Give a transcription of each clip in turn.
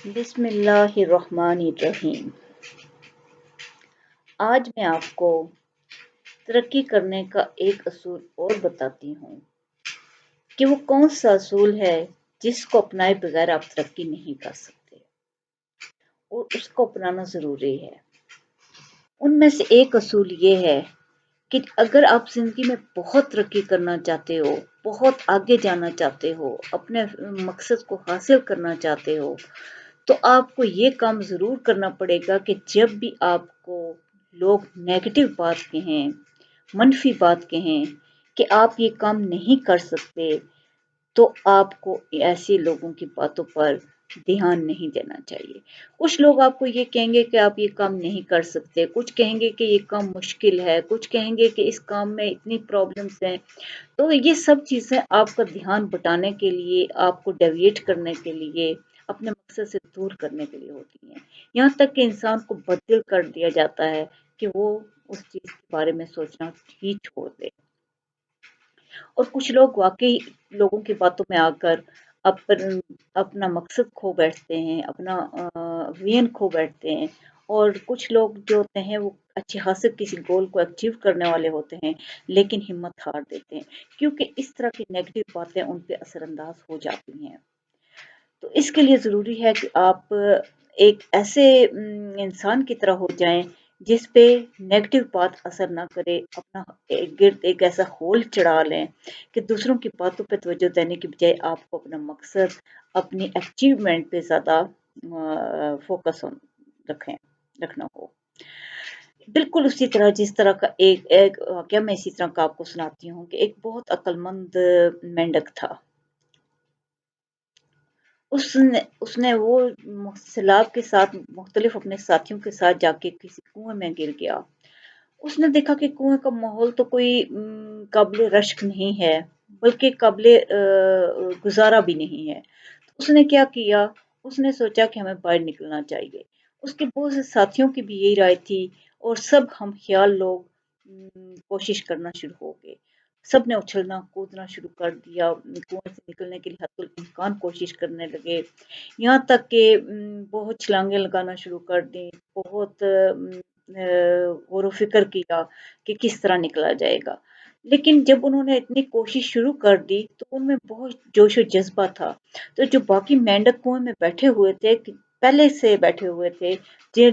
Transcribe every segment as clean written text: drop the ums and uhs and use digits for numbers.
بسم اللہ الرحمن الرحیم۔ آج میں آپ کو ترقی کرنے کا ایک اصول اور بتاتی ہوں کہ وہ کون سا اصول ہے جس کو اپنائے بغیر آپ ترقی نہیں کر سکتے اور اس کو اپنانا ضروری ہے۔ ان میں سے ایک اصول یہ ہے کہ اگر آپ زندگی میں بہت ترقی کرنا چاہتے ہو، بہت آگے جانا چاہتے ہو، اپنے مقصد کو حاصل کرنا چاہتے ہو، تو آپ کو یہ کام ضرور کرنا پڑے گا کہ جب بھی آپ کو لوگ نیگیٹو بات کہیں، منفی بات کہیں کہ آپ یہ کام نہیں کر سکتے، تو آپ کو ایسے لوگوں کی باتوں پر دھیان نہیں دینا چاہیے۔ کچھ لوگ آپ کو یہ کہیں گے کہ آپ یہ کام نہیں کر سکتے، کچھ کہیں گے کہ یہ کام مشکل ہے، کچھ کہیں گے کہ اس کام میں اتنی پرابلمز ہیں۔ تو یہ سب چیزیں آپ کا دھیان بٹانے کے لیے، آپ کو ڈیویٹ کرنے کے لیے، اپنے مقصد سے دور کرنے کے لیے ہوتی ہیں۔ یہاں تک کہ انسان کو بدل کر دیا جاتا ہے کہ وہ اس چیز کے بارے میں سوچنا ہی چھوڑ دے۔ اور کچھ لوگ واقعی لوگوں کی باتوں میں آ کر اپنا مقصد کھو بیٹھتے ہیں، اپنا وین کھو بیٹھتے ہیں، اور کچھ لوگ جو ہوتے ہیں وہ اچھے خاصے کسی گول کو اچیو کرنے والے ہوتے ہیں لیکن ہمت ہار دیتے ہیں کیونکہ اس طرح کی نیگیٹو باتیں ان پہ اثر انداز ہو جاتی ہیں۔ تو اس کے لیے ضروری ہے کہ آپ ایک ایسے انسان کی طرح ہو جائیں جس پہ نیگیٹو بات اثر نہ کرے، اپنا گرد ایک ایسا ہول چڑھا لیں کہ دوسروں کی باتوں پہ توجہ دینے کی بجائے آپ کو اپنا مقصد، اپنی اچیومنٹ پہ زیادہ فوکس رکھنا ہو۔ بالکل اسی طرح جس طرح کا ایک واقعہ میں اسی طرح کا آپ کو سناتی ہوں کہ ایک بہت عقل مند مینڈک تھا۔ اس نے وہ سیلاب کے ساتھ مختلف اپنے ساتھیوں کے ساتھ جا کے کسی کنویں میں گر گیا۔ اس نے دیکھا کہ کنویں کا ماحول تو کوئی قابل رشک نہیں ہے بلکہ قابل گزارا بھی نہیں ہے۔ اس نے کیا کیا؟ اس نے سوچا کہ ہمیں باہر نکلنا چاہیے۔ اس کے بہت سے ساتھیوں کی بھی یہی رائے تھی اور سب ہم خیال لوگ کوشش کرنا شروع ہو گئے۔ سب نے اچھلنا کودنا شروع کر دیا، کنویں سے نکلنے کے لیے حتی الامکان کوشش کرنے لگے، یہاں تک کہ بہت چھلانگیں لگانا شروع کر دیں، بہت غور و فکر کیا کہ کس طرح نکلا جائے گا۔ لیکن جب انہوں نے اتنی کوشش شروع کر دی تو ان میں بہت جوش و جذبہ تھا۔ تو جو باقی مینڈک کنویں میں بیٹھے ہوئے تھے، پہلے سے بیٹھے ہوئے تھے،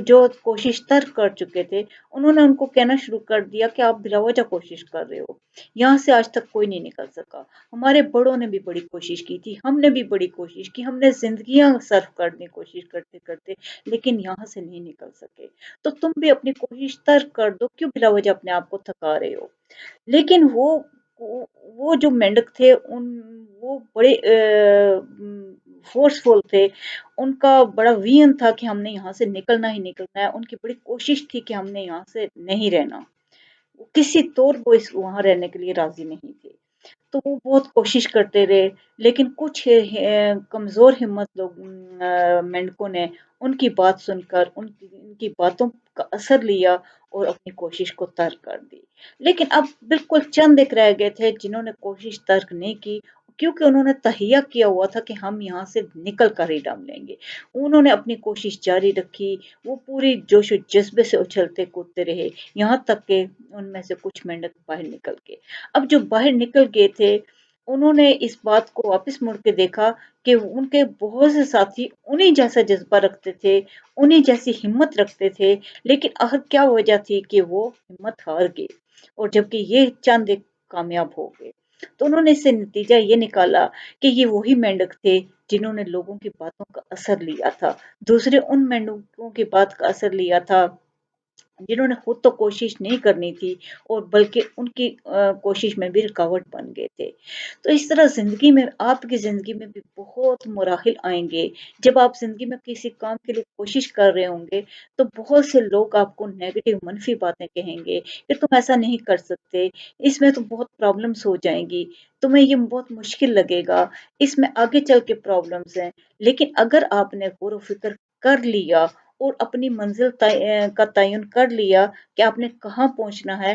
جو کوشش ترک کر چکے تھے، انہوں نے ان کو کہنا شروع کر دیا کہ آپ بلا وجہ کوشش کر رہے ہو، یہاں سے آج تک کوئی نہیں نکل سکا۔ ہمارے بڑوں نے بھی بڑی کوشش کی تھی، ہم نے بھی بڑی کوشش کی، ہم نے زندگیاں صرف کرنے کی کوشش کرتے کرتے لیکن یہاں سے نہیں نکل سکے۔ تو تم بھی اپنی کوشش ترک کر دو، کیوں بلا وجہ اپنے آپ کو تھکا رہے ہو؟ لیکن وہ جو مینڈک تھے وہ بڑے فورسفل تھے، ان کا بڑا وین تھا کہ ہم نے یہاں سے نکلنا ہی نکلنا ہے، ان کی بڑی کوشش تھی کہ ہم نے یہاں سے نہیں رہنا، وہ کسی طور کو وہاں رہنے کے لیے راضی نہیں تھے۔ تو وہ بہت کوشش کرتے رہے لیکن کچھ کمزور ہمت لوگ مینڈکوں نے ان کی بات سن کر ان کی باتوں کا اثر لیا اور اپنی کوشش کو ترک کر دی۔ لیکن اب بالکل چند ایک رہ گئے تھے جنہوں نے کوشش ترک نہیں کی کیونکہ انہوں نے تہیہ کیا ہوا تھا کہ ہم یہاں سے نکل کر ہی ڈال لیں گے۔ انہوں نے اپنی کوشش جاری رکھی، وہ پوری جوش و جذبے سے اچھلتے کودتے رہے یہاں تک کہ ان میں سے کچھ مینڈک باہر نکل گئے۔ اب جو باہر نکل گئے تھے انہوں نے اس بات کو واپس مڑ کے دیکھا کہ ان کے بہت سے ساتھی انہی جیسا جذبہ رکھتے تھے، انہی جیسی ہمت رکھتے تھے، لیکن آخر کیا وجہ تھی کہ وہ ہمت ہار گئے اور جبکہ یہ چند ایک کامیاب ہو گئے۔ تو انہوں نے اس سے نتیجہ یہ نکالا کہ یہ وہی مینڈک تھے جنہوں نے لوگوں کی باتوں کا اثر لیا تھا، دوسرے ان مینڈکوں کی بات کا اثر لیا تھا جنہوں نے خود تو کوشش نہیں کرنی تھی اور بلکہ ان کی کوشش میں بھی رکاوٹ بن گئے تھے۔ تو اس طرح زندگی میں، آپ کی زندگی میں بھی بہت مراحل آئیں گے۔ جب آپ زندگی میں کسی کام کے لیے کوشش کر رہے ہوں گے تو بہت سے لوگ آپ کو نیگیٹو منفی باتیں کہیں گے کہ تم ایسا نہیں کر سکتے، اس میں تو بہت پرابلمز ہو جائیں گی، تمہیں یہ بہت مشکل لگے گا، اس میں آگے چل کے پرابلمز ہیں۔ لیکن اگر آپ نے غور و فکر کر لیا اور اپنی منزل کا تعین کر لیا کہ آپ نے کہاں پہنچنا ہے،